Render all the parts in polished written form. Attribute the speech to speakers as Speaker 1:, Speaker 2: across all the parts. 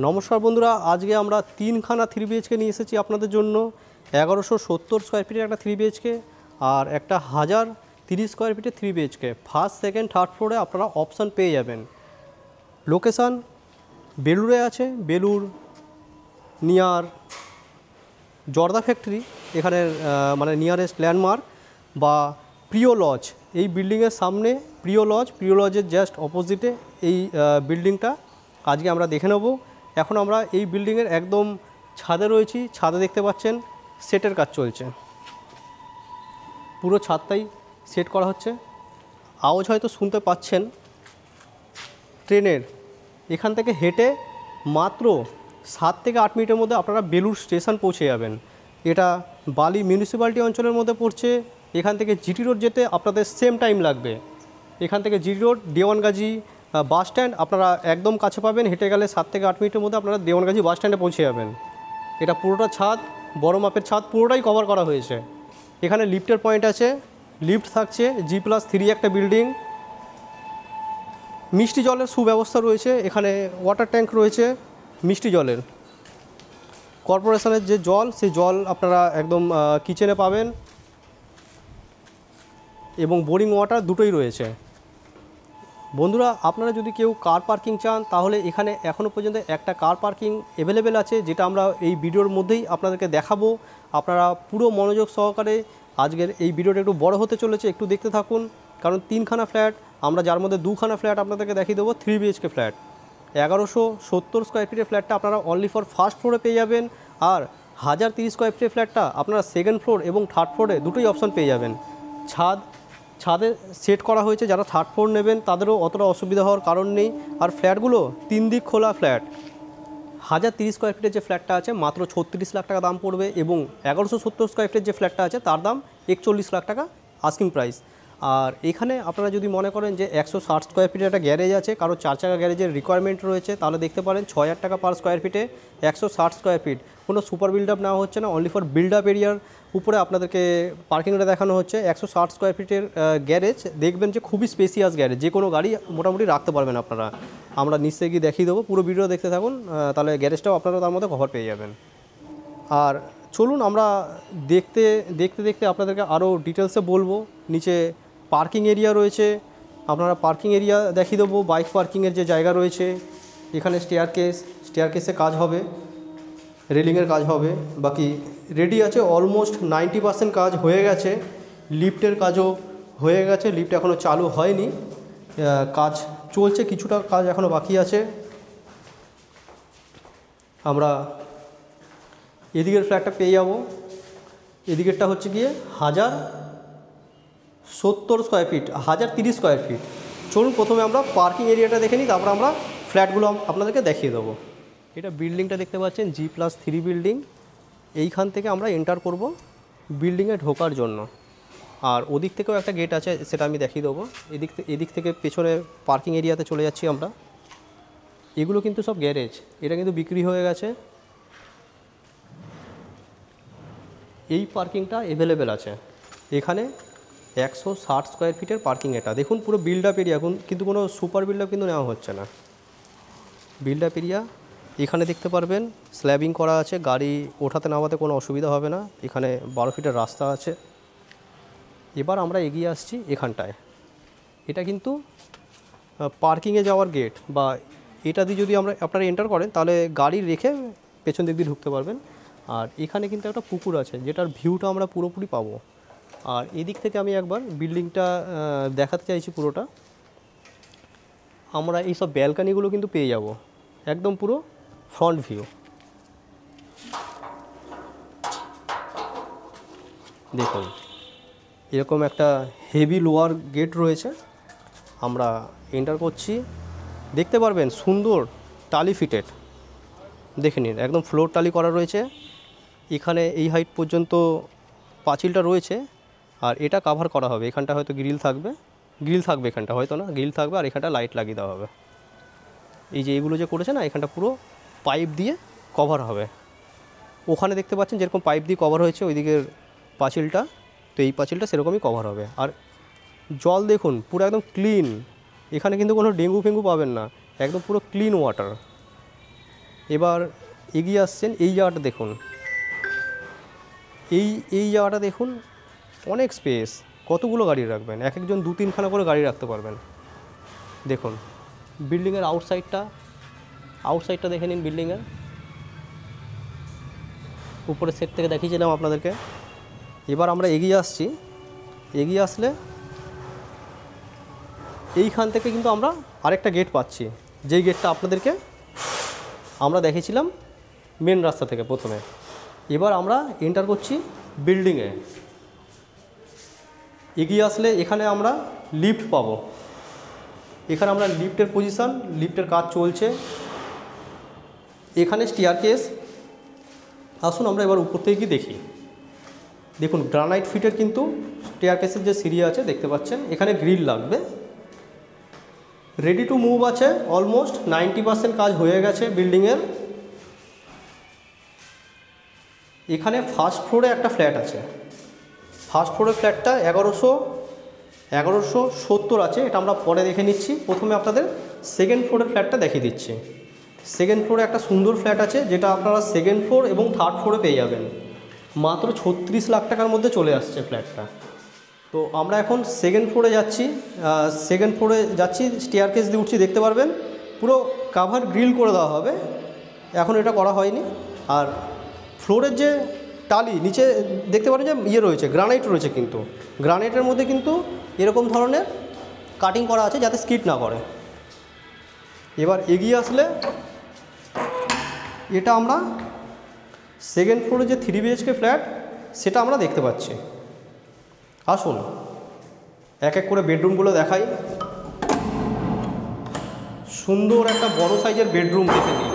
Speaker 1: নমস্কার বন্ধুরা, আজকে আমরা তিনখানা 3 বিএইচকে নিয়ে এসেছি আপনাদের জন্য। 1170 স্কোয়ার ফিটের একটা 3 বিএইচকে আর একটা 1030 স্কোয়ার ফিটের 3 বিএইচকে। ফার্স্ট, সেকেন্ড, থার্ড ফ্লোরে আপনারা অপশান পেয়ে যাবেন। লোকেশান বেলুড়ে আছে, বেলুড় নিয়ার জর্দা ফ্যাক্টরি, এখানে মানে নিয়ারেস্ট ল্যান্ডমার্ক বা প্রিয় লজ। এই বিল্ডিংয়ের সামনে প্রিয় লজের জাস্ট অপোজিটে এই বিল্ডিংটা আজকে আমরা দেখে নেব। এখন আমরা এই বিল্ডিংয়ের একদম ছাদে রয়েছি। ছাদে দেখতে পাচ্ছেন সেটের কাজ চলছে, পুরো ছাদটাই সেট করা হচ্ছে। আওয়াজ হয়তো শুনতে পাচ্ছেন ট্রেনের। এখান থেকে হেঁটে মাত্র 7 থেকে 8 মিনিটের মধ্যে আপনারা বেলুড় স্টেশন পৌঁছে যাবেন। এটা বালি মিউনিসিপ্যালিটি অঞ্চলের মধ্যে পড়ছে। এখান থেকে জিটি রোড যেতে আপনাদের সেম টাইম লাগবে। এখান থেকে জিটি রোড, দেওয়ানগাজী বাস স্ট্যান্ড আপনারা একদম কাছে পাবেন। হেঁটে গেলে 7 থেকে 8 মিনিটের মধ্যে আপনারা দেওয়ানগাজী বাস স্ট্যান্ডে পৌঁছে যাবেন। এটা পুরোটা ছাদ, বড় মাপের ছাদ, পুরোটাই কভার করা হয়েছে। এখানে লিফটের পয়েন্ট আছে, লিফট থাকছে। G+3 একটা বিল্ডিং। মিষ্টি জলের সুব্যবস্থা রয়েছে। এখানে ওয়াটার ট্যাঙ্ক রয়েছে মিষ্টি জলের। কর্পোরেশনের যে জল, সেই জল আপনারা একদম কিচেনে পাবেন এবং বোরিং ওয়াটার দুটোই রয়েছে। বন্ধুরা, আপনারা যদি কেউ কার পার্কিং চান তাহলে এখানে এখনও পর্যন্ত একটা কার পার্কিং অ্যাভেলেবেল আছে, যেটা আমরা এই ভিডিওর মধ্যেই আপনাদেরকে দেখাবো। আপনারা পুরো মনোযোগ সহকারে আজকের এই ভিডিওটা একটু বড় হতে চলেছে, একটু দেখতে থাকুন। কারণ 3খানা ফ্ল্যাট আমরা, যার মধ্যে 2খানা ফ্ল্যাট আপনাদেরকে দেখিয়ে দেবো 3 বিএইচকে ফ্ল্যাট। 1170 স্কোয়ার ফিটের ফ্ল্যাটটা আপনারা অনলি ফর ফার্স্ট ফ্লোরে পেয়ে যাবেন। আর 1030 স্কোয়ার ফিটের ফ্ল্যাটটা আপনারা সেকেন্ড ফ্লোর এবং থার্ড ফ্লোরে দুটোই অপশান পেয়ে যাবেন। ছাদে সেট করা হয়েছে। যারা থার্ড ফ্লোর নেবেন তাদেরও অতটা অসুবিধা হওয়ার কারণ নেই। আর ফ্ল্যাটগুলো 3 দিক খোলা ফ্ল্যাট। 1030 স্কোয়ার ফিটের যে ফ্ল্যাটটা আছে মাত্র 36 লাখ টাকা দাম পড়বে, এবং 1170 স্কোয়ার ফিটের যে ফ্ল্যাটটা আছে তার দাম 41 লাখ টাকা আস্কিং প্রাইস। আর এখানে আপনারা যদি মনে করেন যে 160 স্কোয়ার ফিটের একটা গ্যারেজ আছে, কারো 4 চাকা গ্যারেজের রিকোয়ারমেন্ট রয়েছে, তাহলে দেখতে পারেন 6000 টাকা পার স্কোয়ার ফিটে 160 স্কোয়ার ফিট। কোনো সুপার বিল্ড আপ নেওয়া হচ্ছে না, অনলি ফর বিল্ড আপ এরিয়ার উপরে আপনাদেরকে পার্কিংটা দেখানো হচ্ছে। 160 স্কোয়ার ফিটের গ্যারেজ দেখবেন যে খুবই স্পেসিয়াস গ্যারেজ, যে কোনো গাড়ি মোটামুটি রাখতে পারবেন আপনারা। আমরা নিশ্চয়ই গিয়ে দেখিয়ে দেবো, পুরো ভিডিও দেখতে থাকুন, তাহলে গ্যারেজটাও আপনারা তার মধ্যে কভার পেয়ে যাবেন। আর চলুন আমরা দেখতে দেখতে আপনাদেরকে আরও ডিটেলসে বলবো। নিচে পার্কিং এরিয়া রয়েছে, আপনারা পার্কিং এরিয়া দেখিয়ে দেবো। বাইক পার্কিংয়ের যে জায়গা রয়েছে, এখানে স্টেয়ারকেসে কাজ হবে, রেলিংয়ের কাজ হবে। বাকি রেডি আছে, অলমোস্ট 90% কাজ হয়ে গেছে। লিফটের কাজও হয়ে গেছে, লিফট এখনও চালু হয়নি, কাজ চলছে, কিছুটা কাজ এখনও বাকি আছে। আমরা এদিকের ফ্ল্যাটটা পেয়ে যাব। এদিকেরটা হচ্ছে গিয়ে 1070 স্কোয়ার ফিট, 1030 স্কোয়ার ফিট। চলুন প্রথমে আমরা পার্কিং এরিয়াটা দেখে নিই, তারপর আমরা ফ্ল্যাটগুলো আপনাদেরকে দেখিয়ে দেবো। এটা বিল্ডিংটা দেখতে পাচ্ছেন, G+3 বিল্ডিং। এইখান থেকে আমরা এন্টার করব বিল্ডিংয়ে ঢোকার জন্য। আর ওদিক থেকেও একটা গেট আছে, সেটা আমি দেখিয়ে দেবো। এদিক থেকে পেছনে পার্কিং এরিয়াতে চলে যাচ্ছি আমরা। এগুলো কিন্তু সব গ্যারেজ, এটা কিন্তু বিক্রি হয়ে গেছে। এই পার্কিংটা অ্যাভেলেবেল আছে এখানে। 160 স্কোয়ার ফিটের পার্কিং। এটা দেখুন পুরো বিল্ড আপ এরিয়া, কিন্তু কোনো সুপার বিল্ড আপ কিন্তু নেওয়া হচ্ছে না। বিল্ড আপ এরিয়া এখানে দেখতে পারবেন, স্ল্যাবিং করা আছে, গাড়ি ওঠাতে নামাতে কোনো অসুবিধা হবে না। এখানে 12 ফিটের রাস্তা আছে। এবার আমরা এগিয়ে আসছি এখানটায়। এটা কিন্তু পার্কিংয়ে যাওয়ার গেট, বা এটা দিয়ে যদি আপনারা এন্টার করেন তাহলে গাড়ি রেখে পেছন দিক দিয়ে ঢুকতে পারবেন। আর এখানে কিন্তু একটা পুকুর আছে, যেটার ভিউটা আমরা পুরোপুরি পাবো। আর এদিক থেকে আমি একবার বিল্ডিংটা দেখাতে চাইছি পুরোটা। আমরা এই সব ব্যালকানিগুলো কিন্তু পেয়ে যাব, একদম পুরো ফ্রন্ট ভিউ। দেখুন এরকম একটা হেভি লোয়ার গেট রয়েছে। আমরা এন্টার করছি, দেখতে পারবেন সুন্দর টালি ফিটেড। দেখে নিন, একদম ফ্লোর টালি করা রয়েছে। এখানে এই হাইট পর্যন্ত পাঁচিলটা রয়েছে, আর এটা কাভার করা হবে। এখানটা হয়তো গ্রিল থাকবে, এখানটা হয়তো না, গ্রিল থাকবে। আর এখানটা লাইট লাগিয়ে দেওয়া হবে। এই যে এগুলো যে করেছে না, এখানটা পুরো পাইপ দিয়ে কভার হবে। ওখানে দেখতে পাচ্ছেন যেরকম পাইপ দিয়ে কভার হয়েছে ওইদিকের পাঁচিলটা, তো এই পাঁচিলটা সেরকমই কভার হবে। আর জল দেখুন পুরো একদম ক্লিন, এখানে কিন্তু কোনো ডেঙ্গু ফেঙ্গু পাবেন না, একদম পুরো ক্লিন ওয়াটার। এবার এগিয়ে আসছেন, এই জায়গাটা দেখুন, এই জায়গাটা দেখুন, অনেক স্পেস, কতগুলো গাড়ি রাখবেন, এক একজন 2-3খানা করে গাড়ি রাখতে পারবেন। দেখুন বিল্ডিংয়ের আউটসাইডটা দেখে নিন। বিল্ডিংয়ের উপরের সেট থেকে দেখিয়েছিলাম আপনাদেরকে। এবার আমরা এগিয়ে আসছি, এগিয়ে আসলে এইখান থেকে কিন্তু আমরা আরেকটা গেট পাচ্ছি, যেই গেটটা আপনাদেরকে আমরা দেখেছিলাম মেন রাস্তা থেকে প্রথমে। এবার আমরা এন্টার করছি বিল্ডিংয়ে। এগিয়ে আসলে এখানে আমরা লিফট পাবো। এখানে আমরা লিফটের পজিশান, লিফটের কাজ চলছে, এখানে স্টেয়ারকেস। আসুন আমরা এবার উপর থেকে কি দেখি। দেখুন গ্রানাইট ফিটের কিন্তু স্টেয়ারকেসের যে সিঁড়ি আছে দেখতে পাচ্ছেন, এখানে গ্রিল লাগবে। রেডি টু মুভ আছে, অলমোস্ট 90% কাজ হয়ে গেছে বিল্ডিংয়ের। এখানে ফার্স্ট ফ্লোরে একটা ফ্ল্যাট আছে, ফার্স্ট ফ্লোরের ফ্ল্যাটটা 1170 আছে, এটা আমরা পরে দেখে নিচ্ছি। প্রথমে আপনাদের সেকেন্ড ফ্লোরের ফ্ল্যাটটা দেখিয়ে দিচ্ছি। সেকেন্ড ফ্লোরে একটা সুন্দর ফ্ল্যাট আছে, যেটা আপনারা সেকেন্ড ফ্লোর এবং থার্ড ফ্লোরে পেয়ে যাবেন। মাত্র 36 লাখ টাকার মধ্যে চলে আসছে ফ্ল্যাটটা। তো আমরা এখন সেকেন্ড ফ্লোরে যাচ্ছি, স্টেয়ারকেস দিয়ে উঠছি, দেখতে পারবেন পুরো কাভার গ্রিল করে দেওয়া হবে, এখন এটা করা হয়নি। আর ফ্লোরের যে টালি নিচে দেখতে পারেন যে রয়েছে, গ্রানাইট রয়েছে, কিন্তু গ্রানাইটের মধ্যে কিন্তু এরকম ধরনের কাটিং করা আছে যাতে স্কিড না করে। এবার এগিয়ে আসলে এটা আমরা সেকেন্ড ফ্লোরে যে 3 BHK ফ্ল্যাট সেটা আমরা দেখতে পাচ্ছি। আসুন এক এক করে বেডরুমগুলো দেখাই। সুন্দর একটা বড় সাইজের বেডরুম দেখে নিন।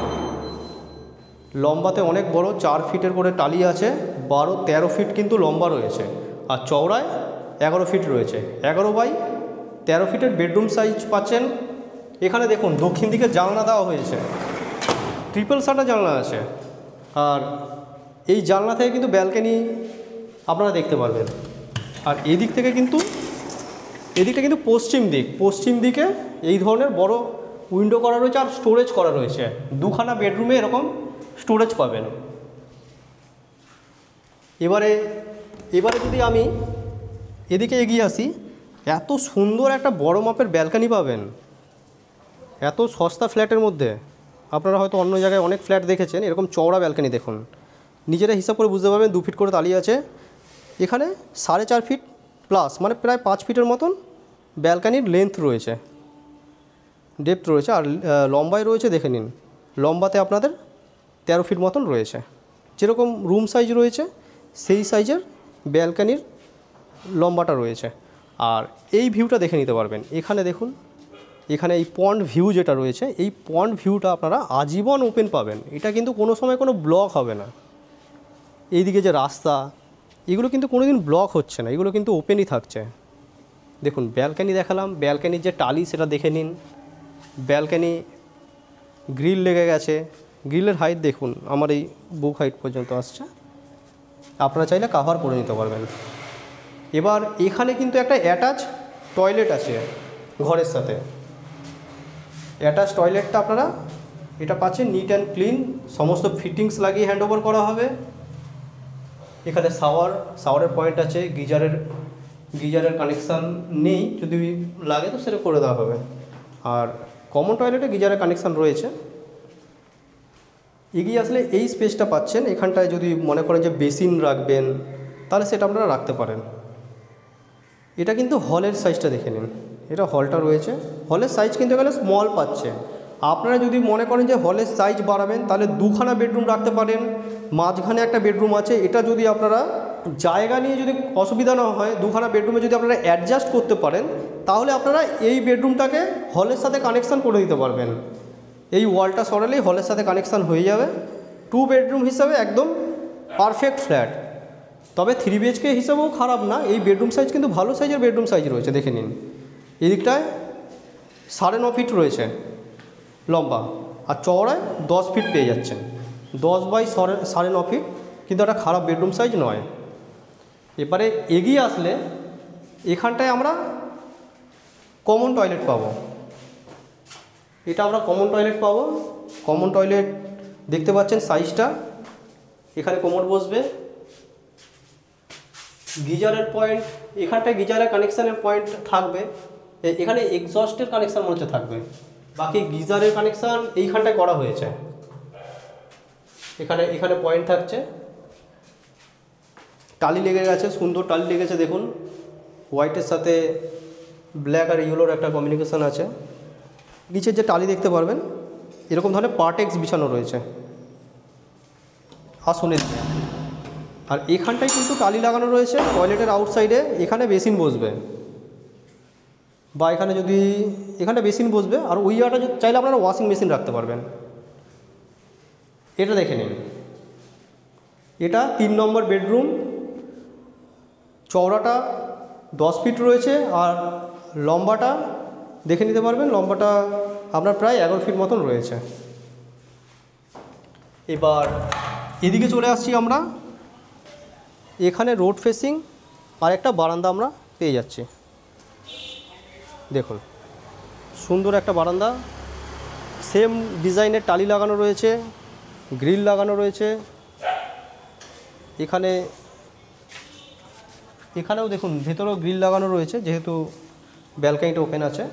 Speaker 1: লম্বাতে অনেক বড়, 4 ফিটের করে টালি আছে, 12-13 ফিট কিন্তু লম্বা রয়েছে, আর চওড়ায় 11 ফিট রয়েছে। 11x13 ফিটের বেডরুম সাইজ পাচ্ছেন। এখানে দেখুন দক্ষিণ দিকে জানলা দেওয়া হয়েছে, ট্রিপল শাটার জানলা আছে, আর এই জানলা থেকে কিন্তু ব্যালকনি আপনারা দেখতে পারবেন। আর এদিকটা কিন্তু পশ্চিম দিকে এই ধরনের বড় উইন্ডো করা রয়েছে, আর স্টোরেজ করা রয়েছে। 2খানা বেডরুমে এরকম স্টোরেজ পাবেন। এবারে যদি আমি এদিকে এগিয়ে আসি, এত সুন্দর একটা বড় মাপের ব্যালকনি পাবেন এত সস্তা ফ্ল্যাটের মধ্যে। আপনারা হয়তো অন্য জায়গায় অনেক ফ্ল্যাট দেখেছেন, এরকম চওড়া ব্যালকনি দেখুন, নিজেরা হিসাব করে বুঝতে পারবেন। 2 ফিট করে তালি আছে, এখানে 4.5 ফিট প্লাস, মানে প্রায় 5 ফিটের মতন ব্যালকনির লেন্থ রয়েছে, ডেপথ রয়েছে, আর লম্বায় রয়েছে দেখে নিন, লম্বাতে আপনাদের 13 ফিট মতন রয়েছে। যেরকম রুম সাইজ রয়েছে সেই সাইজের ব্যালকনির লম্বাটা রয়েছে। আর এই ভিউটা দেখে নিতে পারবেন। এখানে দেখুন, এখানে এই পন্ড ভিউ যেটা রয়েছে, এই পন্ড ভিউটা আপনারা আজীবন ওপেন পাবেন, এটা কিন্তু কোনো সময় কোনো ব্লক হবে না। এইদিকে যে রাস্তা, এগুলো কিন্তু কোনো দিন ব্লক হচ্ছে না, এগুলো কিন্তু ওপেনই থাকছে। দেখুন ব্যালকনি দেখালাম, ব্যালকনির যে টালি সেটা দেখে নিন। ব্যালকনি গ্রিল লেগে গেছে, গ্রিলের হাইট দেখুন আমার এই বুক হাইট পর্যন্ত আসছে, আপনারা চাইলে কাভার করে নিতে পারবেন। এবার এখানে কিন্তু একটা অ্যাটাচ টয়লেট আছে ঘরের সাথে। অ্যাটাচ টয়লেটটা আপনারা এটা পাচ্ছেন নিট অ্যান্ড ক্লিন, সমস্ত ফিটিংস লাগিয়ে হ্যান্ডওভার করা হবে। এখানে শাওয়ারের পয়েন্ট আছে, গিজারের কানেকশান নেই, যদি লাগে তো সেটা করে দেওয়া হবে। আর কমন টয়লেটে গিজারের কানেকশান রয়েছে। এগিয়ে আসলে এই স্পেসটা পাচ্ছেন, এখানটায় যদি মনে করেন যে বেসিন রাখবেন তাহলে সেটা আপনারা রাখতে পারেন। এটা কিন্তু হলের সাইজটা দেখে নিন, এটা হলটা রয়েছে, হলের সাইজ কিন্তু এখানে স্মল পাচ্ছেন। আপনারা যদি মনে করেন যে হলের সাইজ বাড়াবেন তাহলে 2খানা বেডরুম রাখতে পারেন, মাঝখানে একটা বেডরুম আছে। এটা যদি আপনারা জায়গা নিয়ে যদি অসুবিধা না হয়, 2খানা বেডরুমে যদি আপনারা অ্যাডজাস্ট করতে পারেন তাহলে আপনারা এই বেডরুমটাকে হলের সাথে কানেকশান করে দিতে পারবেন। এই ওয়ালটা সরালেই হলের সাথে কানেকশান হয়ে যাবে। 2 বেডরুম হিসাবে একদম পারফেক্ট ফ্ল্যাট। তবে 3 BHK হিসাবেও খারাপ না, এই বেডরুম সাইজ কিন্তু ভালো সাইজের বেডরুম সাইজ রয়েছে দেখে নিন। এই দিকটায় 9.5 ফিট রয়েছে লম্বা, আর চওড়ায় 10 ফিট পেয়ে যাচ্ছেন। 10x9.5 ফিট, কিন্তু একটা খারাপ বেডরুম সাইজ নয়। এবারে এগিয়ে আসলে এখানটায় আমরা কমন টয়লেট পাবো। এটা আমরা কমন টয়লেট পাবো। কমন টয়লেট দেখতে পাচ্ছেন সাইজটা। এখানে কোমর বসবে, গিজারের পয়েন্ট, এখানটায় গিজারের কানেকশানের পয়েন্ট থাকবে, এখানে এক্সস্টের কানেকশান মনে হচ্ছে থাকবে, বাকি গিজারের কানেকশান এইখানটায় করা হয়েছে। এখানে এখানে পয়েন্ট থাকছে, টালি লেগে গেছে, সুন্দর টালি লেগেছে দেখুন, হোয়াইটের সাথে ব্ল্যাক আর ইয়েলোর একটা কমিউনিকেশান আছে। নিচের যে টালি দেখতে পারবেন এরকম ধরনের পার্টেক্স বিছানো রয়েছে আসনের দিকে। আর এখানটায় কিন্তু টালি লাগানো রয়েছে টয়লেটের আউটসাইডে, এখানে বেসিন বসবে, বা এখানে যদি এখানে বেসিন বসবে, আর ওই জায়গাটা চাইলে আপনারা ওয়াশিং মেশিন রাখতে পারবেন। এটা দেখে নিন, এটা 3 নম্বর বেডরুম, চওড়াটা 10 ফিট রয়েছে, আর লম্বাটা দেখে নিতে পারবেন, লম্বাটা আপনার প্রায় 11 ফিট মতন রয়েছে। এবার এদিকে চলে আসছি আমরা, এখানে রোড ফেসিং আর একটা বারান্দা আমরা পেয়ে যাচ্ছি। দেখুন সুন্দর একটা বারান্দা, সেম ডিজাইনের টালি লাগানো রয়েছে, গ্রিল লাগানো রয়েছে। এখানেও দেখুন ভেতরেও গ্রিল লাগানো রয়েছে, যেহেতু ব্যালকনিটা ওপেন আছে।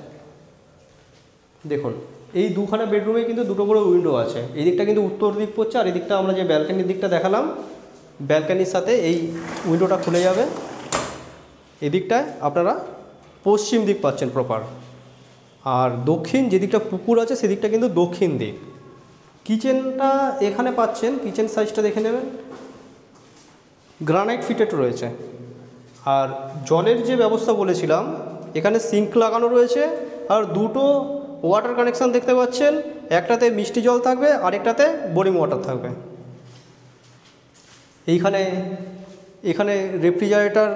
Speaker 1: দেখুন এই দুখানা বেডরুমে কিন্তু দুটো করে উইন্ডো আছে, এই দিকটা কিন্তু উত্তর দিক পড়ছে, আর এই দিকটা আমরা যে ব্যালকনির দিকটা দেখালাম, ব্যালকনির সাথে এই উইন্ডোটা খুলে যাবে। এদিকটায় আপনারা পশ্চিম দিক পাচ্ছেন প্রপার, আর দক্ষিণ যেদিকটা পুকুর আছে সেদিকটা কিন্তু দক্ষিণ দিক। কিচেনটা এখানে পাচ্ছেন, কিচেন সাইজটা দেখে নেবেন, গ্রানাইট ফিটেড রয়েছে। আর জলের যে ব্যবস্থা বলেছিলাম, এখানে সিঙ্ক লাগানো রয়েছে, আর দুটো ওয়াটার কানেকশান দেখতে পাচ্ছেন, একটাতে মিষ্টি জল থাকবে, আরেকটাতে বোরিং ওয়াটার থাকবে। এখানে রেফ্রিজারেটর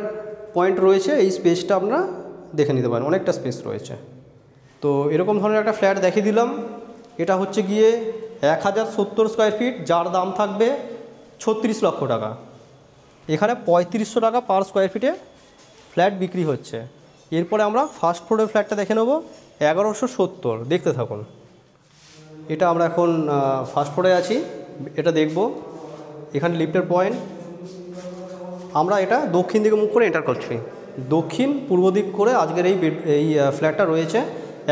Speaker 1: পয়েন্ট রয়েছে, এই স্পেসটা আপনারা দেখে নিতে পারেন, অনেকটা স্পেস রয়েছে। তো এরকম ধরনের একটা ফ্ল্যাট দেখিয়ে দিলাম। এটা হচ্ছে গিয়ে 1070 স্কোয়ার ফিট, যার দাম থাকবে 36 লক্ষ টাকা। এখানে 3500 টাকা পার স্কোয়ার ফিটে ফ্ল্যাট বিক্রি হচ্ছে। এরপরে আমরা ফার্স্ট ফ্লোরের ফ্ল্যাটটা দেখে নেব, 1170। দেখতে থাকুন। এটা আমরা এখন ফার্স্ট ফ্লোরে আছি, এটা দেখব। এখানে লিফটের পয়েন্ট, আমরা এটা দক্ষিণ দিকে মুখ করে এন্টার করছি, দক্ষিণ পূর্ব দিক করে আজকের এই ফ্ল্যাটটা রয়েছে।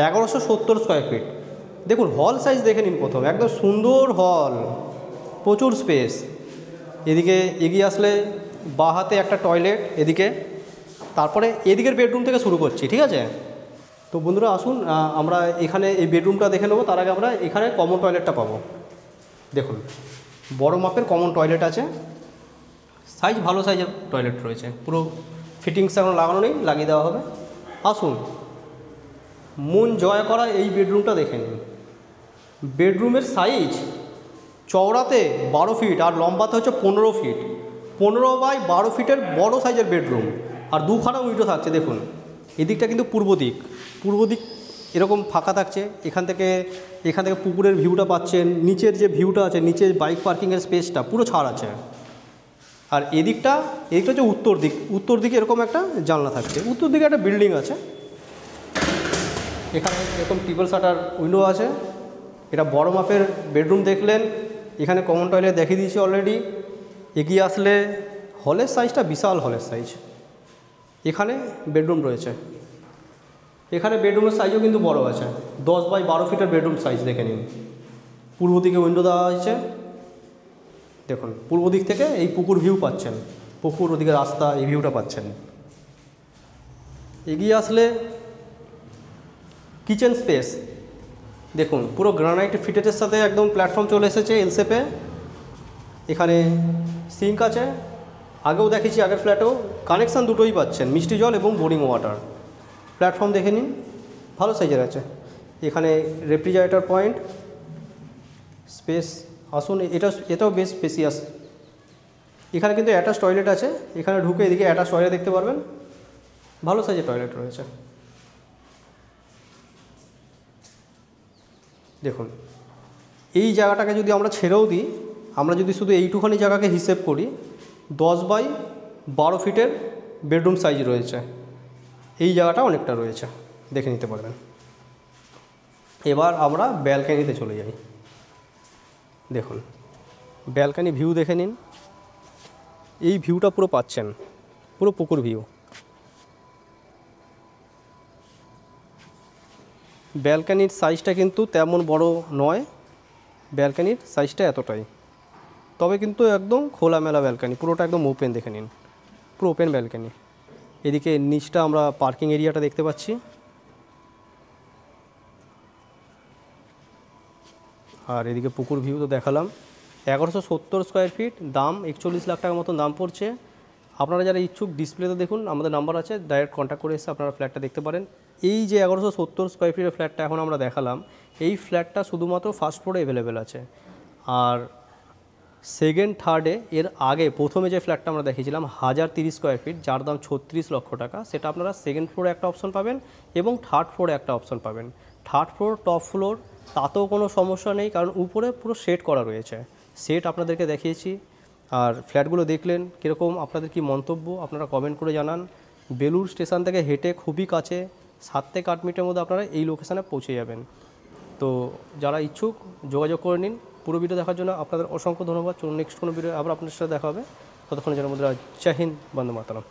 Speaker 1: 1170 স্কোয়ার ফিট। দেখুন হল সাইজ দেখে নিন প্রথম, একদম সুন্দর হল, প্রচুর স্পেস। এদিকে এগিয়ে আসলে বাঁ হাতে একটা টয়লেট, এদিকে, তারপরে এদিকের বেডরুম থেকে শুরু করছি, ঠিক আছে? তো বন্ধুরা আসুন, আমরা এখানে এই বেডরুমটা দেখে নেবো। তার আগে আমরা এখানে কমন টয়লেটটা পাবো। দেখুন বড় মাপের কমন টয়লেট আছে, সাইজ ভালো সাইজের টয়লেট রয়েছে, পুরো ফিটিংস এখন লাগানো নেই, লাগিয়ে দেওয়া হবে। আসুন, মন জয় করা এই বেডরুমটা দেখে নিন। বেডরুমের সাইজ চওড়াতে 12 ফিট আর লম্বাতে হচ্ছে 15 ফিট, 15 বাই 12 ফিটের বড় সাইজের বেডরুম, আর দুখানা উইন্ডো থাকছে। দেখুন এদিকটা কিন্তু পূর্ব দিক এরকম ফাঁকা থাকছে, এখান থেকে পুকুরের ভিউটা পাচ্ছেন, নিচের যে ভিউটা আছে, নিচের বাইক পার্কিংয়ের স্পেসটা পুরো ছাড় আছে। আর এদিকটা হচ্ছে উত্তর দিকে এরকম একটা জানলা থাকছে, উত্তর দিকে একটা বিল্ডিং আছে, এখানে এরকম ট্রিপল শাটার উইন্ডো আছে। এটা বড় মাপের বেডরুম দেখলেন, এখানে কমন টয়লেট দেখিয়ে দিয়েছি অলরেডি। এগিয়ে আসলে হলের সাইজটা বিশাল হলের সাইজ, এখানে বেডরুম রয়েছে, এখানে বেডরুমের সাইজও কিন্তু বড় আছে, 10 বাই 12 ফিটের বেডরুম সাইজ দেখে নিন। পূর্ব দিকে উইন্ডো দেওয়া হয়েছে, দেখুন পূর্ব দিক থেকে এই পুকুর ভিউ পাচ্ছেন, পুকুর ওদিকে রাস্তা, এই ভিউটা পাচ্ছেন। এগিয়ে আসলে কিচেন স্পেস দেখুন, পুরো গ্রানাইট ফিটেটের সাথে একদম প্ল্যাটফর্ম চলে এসেছে এল শেপে। এখানে সিঙ্ক আছে, আগেও দেখেছি, আগের ফ্ল্যাটেও কানেকশান দুটোই পাচ্ছেন, মিষ্টি জল এবং বোরিং ওয়াটার। প্ল্যাটফর্ম দেখে নিন, ভালো সাইজের আছে। এখানে রেফ্রিজারেটর পয়েন্ট, স্পেস আসুন, এটাও বেশ স্পেসিয়াস। এখানে কিন্তু অ্যাটাচ টয়লেট আছে, এখানে ঢুকে এদিকে অ্যাটাচ টয়লেট দেখতে পারবেন, ভালো সাইজের টয়লেট রয়েছে। দেখুন এই জায়গাটাকে যদি আমরা ছেড়েও দিই, আমরা যদি শুধু এইটুখানি জায়গাকে হিসেব করি, 10 বাই 12 ফিটের বেডরুম সাইজ রয়েছে, এই জায়গাটা অনেকটা রয়েছে, দেখে নিতে পারবেন। এবার আমরা ব্যালকনিতে চলে যাই। দেখুন ব্যালকানি ভিউ দেখে নিন, এই ভিউটা পুরো পাচ্ছেন, পুরো পুকুর ভিউ। ব্যালকানির সাইজটা কিন্তু তেমন বড় নয়, ব্যালকানির সাইজটা এতটাই, তবে কিন্তু একদম খোলামেলা ব্যালকানি, পুরোটা একদম ওপেন, দেখে নিন পুরো ওপেন ব্যালকানি। এদিকে নিচটা আমরা পার্কিং এরিয়াটা দেখতে পাচ্ছি, আর এদিকে পুকুর ভিউ তো দেখালাম। 1170 স্কোয়ার ফিট, দাম 41 লাখ টাকার মতন দাম পড়ছে। আপনারা যারা ইচ্ছুক ডিসপ্লেতে দেখুন আমাদের নাম্বার আছে, ডাইরেক্ট কন্ট্যাক্ট করে এসে আপনারা ফ্ল্যাটটা দেখতে পারেন। এই যে 1170 স্কোয়ার ফিটের ফ্ল্যাটটা এখন আমরা দেখালাম, এই ফ্ল্যাটটা শুধুমাত্র ফার্স্ট ফ্লোরে অ্যাভেলেবেল আছে। আর সেকেন্ড থার্ডে এর আগে প্রথমে যে ফ্ল্যাটটা আমরা দেখিয়েছিলাম 1030 স্কোয়ার ফিট, যার দাম 36 লক্ষ টাকা, সেটা আপনারা সেকেন্ড ফ্লোরে একটা অপশন পাবেন এবং থার্ড ফ্লোরে একটা অপশন পাবেন। থার্ড ফ্লোর, টপ ফ্লোর তাতেও কোনো সমস্যা নেই, কারণ উপরে পুরো সেট করা রয়েছে, সেট আপনাদেরকে দেখিয়েছি। আর ফ্ল্যাটগুলো দেখলেন কীরকম, আপনাদের কি মন্তব্য আপনারা কমেন্ট করে জানান। বেলুড় স্টেশন থেকে হেঁটে খুবই কাছে, 7 থেকে 8 মিনিটের মধ্যে আপনারা এই লোকেশানে পৌঁছে যাবেন। তো যারা ইচ্ছুক যোগাযোগ করে নিন। পুরো ভিডিও দেখার জন্য আপনাদের অসংখ্য ধন্যবাদ। চলুন নেক্সট কোনো ভিডিও আবার আপনার সাথে দেখা হবে। ততক্ষণের জন্য বন্ধুরা জয় হিন্দ, বন্দে মাতরম।